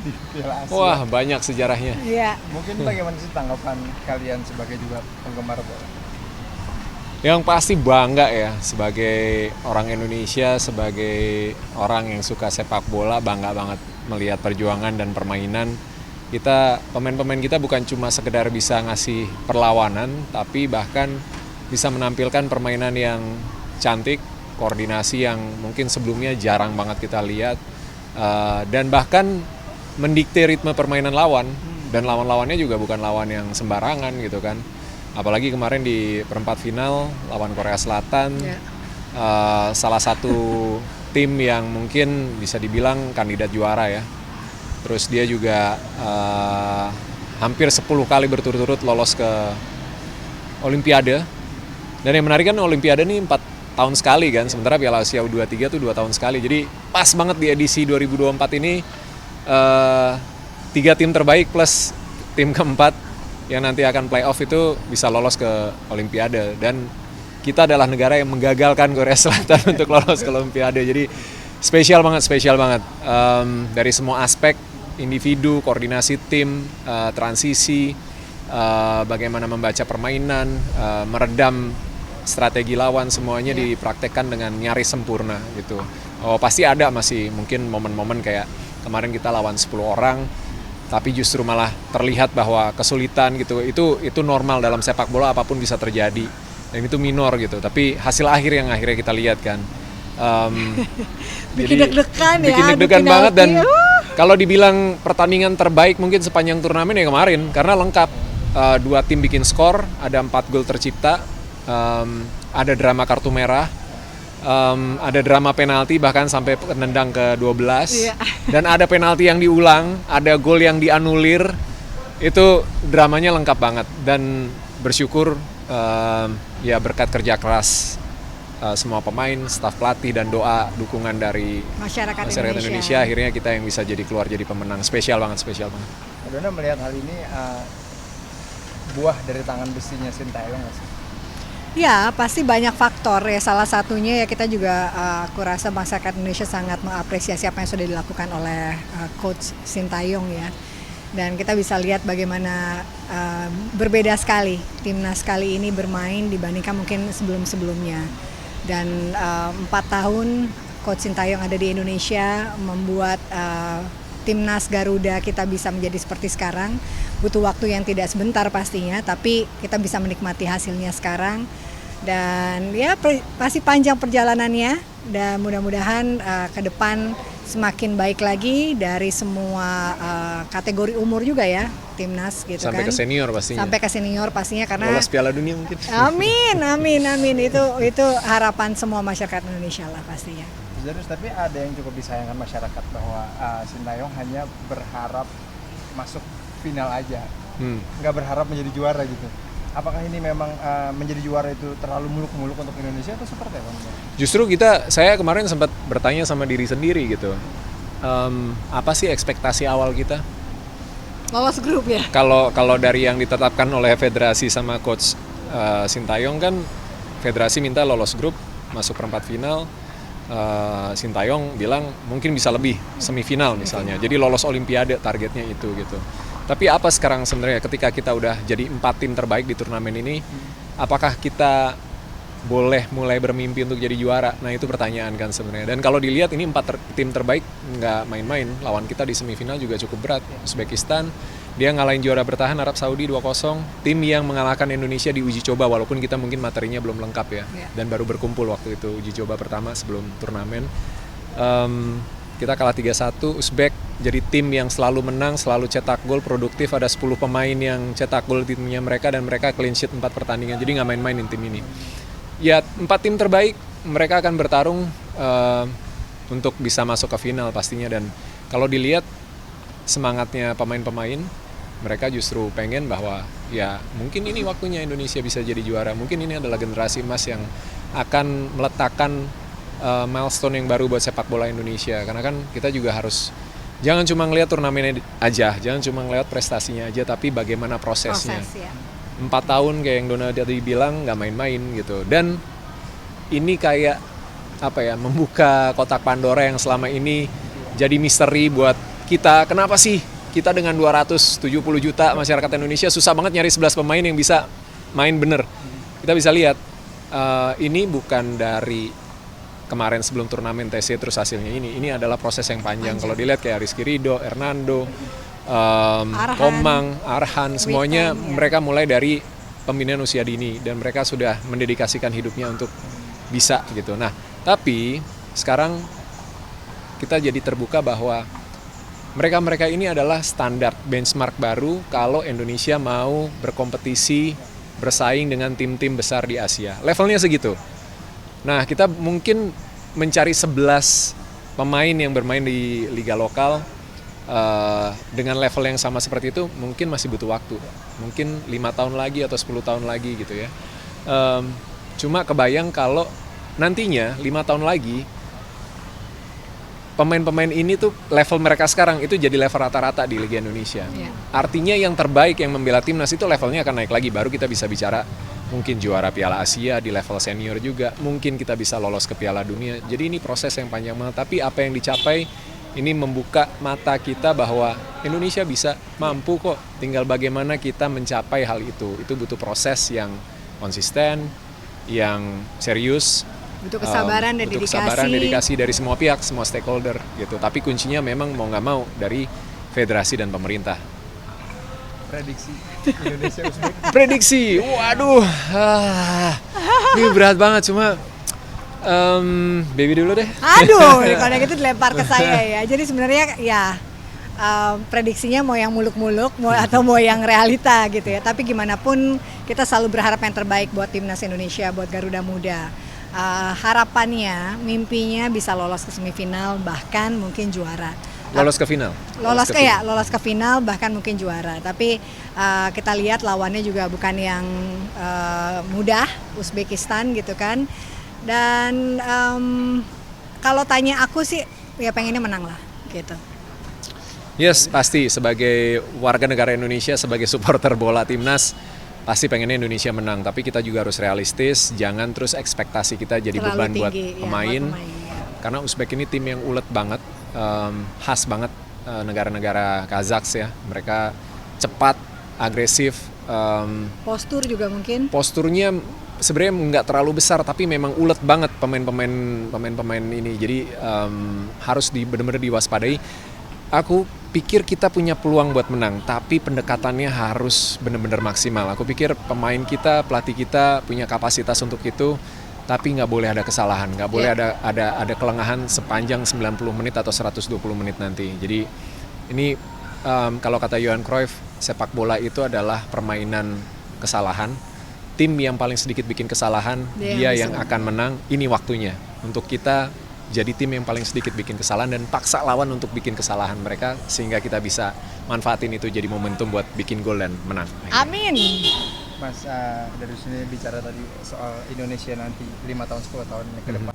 di Piala Asia. Wah, banyak sejarahnya. Iya. Mungkin bagaimana sih tanggapan kalian sebagai juga penggemar bola? Yang pasti bangga ya, sebagai orang Indonesia, sebagai orang yang suka sepak bola, bangga banget melihat perjuangan dan permainan. Pemain-pemain kita bukan cuma sekedar bisa ngasih perlawanan, tapi bahkan bisa menampilkan permainan yang cantik, koordinasi yang mungkin sebelumnya jarang banget kita lihat, dan bahkan mendikte ritme permainan lawan, dan lawan-lawannya juga bukan lawan yang sembarangan gitu kan. Apalagi kemarin di perempat final lawan Korea Selatan, salah satu tim yang mungkin bisa dibilang kandidat juara ya. Terus dia juga hampir 10 kali berturut-turut lolos ke Olimpiade. Dan yang menarik kan Olimpiade ini 4 tahun sekali kan, sementara Piala Asia U23 tuh 2 tahun sekali. Jadi pas banget di edisi 2024 ini 3 tim terbaik plus tim keempat yang nanti akan playoff itu bisa lolos ke Olimpiade, dan kita adalah negara yang menggagalkan Korea Selatan untuk lolos ke Olimpiade. Jadi spesial banget. Dari semua aspek, individu, koordinasi tim, transisi, bagaimana membaca permainan, meredam strategi lawan, semuanya dipraktekkan dengan nyaris sempurna gitu. Pasti ada masih mungkin momen-momen kayak kemarin kita lawan 10 orang, tapi justru malah terlihat bahwa kesulitan gitu, itu normal dalam sepak bola, apapun bisa terjadi, dan itu minor gitu. Tapi hasil akhir yang akhirnya kita lihat kan, Bikin deg-degan ya. Bikin deg-degan banget, dan kalau dibilang pertandingan terbaik mungkin sepanjang turnamen ya kemarin, karena lengkap. 2 tim bikin skor, ada 4 gol tercipta, ada drama kartu merah, ada drama penalti bahkan sampai nendang ke 12, dan ada penalti yang diulang, ada gol yang dianulir. Itu dramanya lengkap banget, dan bersyukur ya berkat kerja keras semua pemain, staf pelatih, dan doa dukungan dari masyarakat Indonesia, akhirnya kita yang bisa keluar jadi pemenang. Spesial banget. Dona melihat hal ini buah dari tangan besinya Sintayong nggak sih? Ya, pasti banyak faktor ya. Salah satunya ya kita juga, aku rasa masyarakat Indonesia sangat mengapresiasi apa yang sudah dilakukan oleh Coach Sintayong ya. Dan kita bisa lihat bagaimana berbeda sekali timnas kali ini bermain dibandingkan mungkin sebelum-sebelumnya. Dan 4 tahun Coach Sintayong ada di Indonesia membuat timnas Garuda kita bisa menjadi seperti sekarang. Butuh waktu yang tidak sebentar pastinya, tapi kita bisa menikmati hasilnya sekarang. Dan ya pasti panjang perjalanannya, dan mudah-mudahan ke depan semakin baik lagi dari semua kategori umur juga ya timnas gitu. Sampai kan. Ke senior pastinya. Sampai ke senior pastinya, karena lolos Piala Dunia mungkin. Amin. Itu harapan semua masyarakat Indonesia lah pastinya. Tapi ada yang cukup disayangkan masyarakat bahwa Sintayong hanya berharap masuk final aja, nggak berharap menjadi juara gitu. Apakah ini memang menjadi juara itu terlalu muluk-muluk untuk Indonesia atau seperti apa? Justru saya kemarin sempat bertanya sama diri sendiri gitu, apa sih ekspektasi awal kita? Lolos grup ya? Kalau dari yang ditetapkan oleh federasi sama Coach Sintayong kan, federasi minta lolos grup, masuk perempat final. Sintayong bilang mungkin bisa lebih, semifinal misalnya. Jadi lolos Olimpiade targetnya itu gitu. Tapi apa sekarang sebenarnya ketika kita udah jadi 4 tim terbaik di turnamen ini, apakah kita boleh mulai bermimpi untuk jadi juara? Nah itu pertanyaan kan sebenarnya. Dan kalau dilihat ini 4 tim terbaik nggak main-main. Lawan kita di semifinal juga cukup berat. Uzbekistan, dia ngalahin juara bertahan Arab Saudi 2-0. Tim yang mengalahkan Indonesia di uji coba, walaupun kita mungkin materinya belum lengkap ya. Dan baru berkumpul waktu itu uji coba pertama sebelum turnamen. Kita kalah 3-1, Uzbek jadi tim yang selalu menang, selalu cetak gol, produktif, ada 10 pemain yang cetak gol di timnya mereka, dan mereka clean sheet 4 pertandingan, jadi nggak main-mainin tim ini. Ya 4 tim terbaik, mereka akan bertarung untuk bisa masuk ke final pastinya, dan kalau dilihat semangatnya pemain-pemain, mereka justru pengen bahwa ya mungkin ini waktunya Indonesia bisa jadi juara, mungkin ini adalah generasi emas yang akan meletakkan milestone yang baru buat sepak bola Indonesia. Karena kan kita juga harus jangan cuma ngelihat turnamennya aja, jangan cuma ngelihat prestasinya aja, tapi bagaimana prosesnya. 4 tahun kayak yang Dona tadi bilang nggak main-main gitu. Dan ini kayak apa ya, membuka kotak Pandora yang selama ini jadi misteri buat kenapa sih kita dengan 270 juta masyarakat Indonesia susah banget nyari 11 pemain yang bisa main bener. Kita bisa lihat, ini bukan dari kemarin sebelum turnamen TC terus hasilnya ini adalah proses yang panjang. Kalau dilihat kayak Rizky Ridho, Hernando, Komang, Arhan, semuanya mereka mulai dari pembinaan usia dini dan mereka sudah mendedikasikan hidupnya untuk bisa gitu. Nah, tapi sekarang kita jadi terbuka bahwa mereka ini adalah standar benchmark baru kalau Indonesia mau berkompetisi bersaing dengan tim-tim besar di Asia. Levelnya segitu. Nah, kita mungkin mencari 11 pemain yang bermain di liga lokal dengan level yang sama seperti itu mungkin masih butuh waktu. Mungkin 5 tahun lagi atau 10 tahun lagi gitu ya. Cuma kebayang kalau nantinya 5 tahun lagi pemain-pemain ini tuh level mereka sekarang itu jadi level rata-rata di Liga Indonesia. Yeah. Artinya yang terbaik yang membela timnas itu levelnya akan naik lagi. Baru kita bisa bicara mungkin juara Piala Asia di level senior juga. Mungkin kita bisa lolos ke Piala Dunia. Jadi ini proses yang panjang banget. Tapi apa yang dicapai ini membuka mata kita bahwa Indonesia bisa mampu kok. Tinggal bagaimana kita mencapai hal itu. Itu butuh proses yang konsisten, yang serius. Butuh kesabaran dan dedikasi dari semua pihak, semua stakeholder gitu. Tapi kuncinya memang mau nggak mau dari federasi dan pemerintah. Prediksi Indonesia Uzbek. Prediksi, waduh, ini berat banget cuma baby dulu deh. Aduh, kalau gitu dilempar ke saya ya. Jadi sebenarnya ya prediksinya mau yang muluk-muluk atau mau yang realita gitu ya. Tapi gimana pun kita selalu berharap yang terbaik buat timnas Indonesia, buat Garuda Muda. Harapannya, mimpinya bisa lolos ke semifinal bahkan mungkin juara. Lolos ke final. Lolos ke final bahkan mungkin juara. Tapi kita lihat lawannya juga bukan yang mudah, Uzbekistan gitu kan. Dan kalau tanya aku sih ya pengennya menang lah gitu. Yes, pasti sebagai warga negara Indonesia, sebagai supporter bola timnas pasti pengennya Indonesia menang, tapi kita juga harus realistis, jangan terus ekspektasi kita jadi terlalu beban tinggi, buat ya, pemain, ya. Karena Uzbek ini tim yang ulet banget, khas banget negara-negara Kazaks ya, mereka cepat, agresif, postur juga mungkin. Posturnya sebenarnya nggak terlalu besar, tapi memang ulet banget pemain-pemain ini, jadi harus benar-benar diwaspadai. Aku pikir kita punya peluang buat menang, tapi pendekatannya harus benar-benar maksimal. Aku pikir pemain kita, pelatih kita punya kapasitas untuk itu, tapi nggak boleh ada kesalahan, nggak boleh ada kelengahan sepanjang 90 menit atau 120 menit nanti. Jadi ini kalau kata Johan Cruyff, sepak bola itu adalah permainan kesalahan. Tim yang paling sedikit bikin kesalahan, dia yang akan menang. Ini waktunya untuk kita jadi tim yang paling sedikit bikin kesalahan dan paksa lawan untuk bikin kesalahan mereka sehingga kita bisa manfaatin itu jadi momentum buat bikin gol dan menang. Amin. Mas, dari sini bicara tadi soal Indonesia nanti 5 tahun 10 tahun ke depan.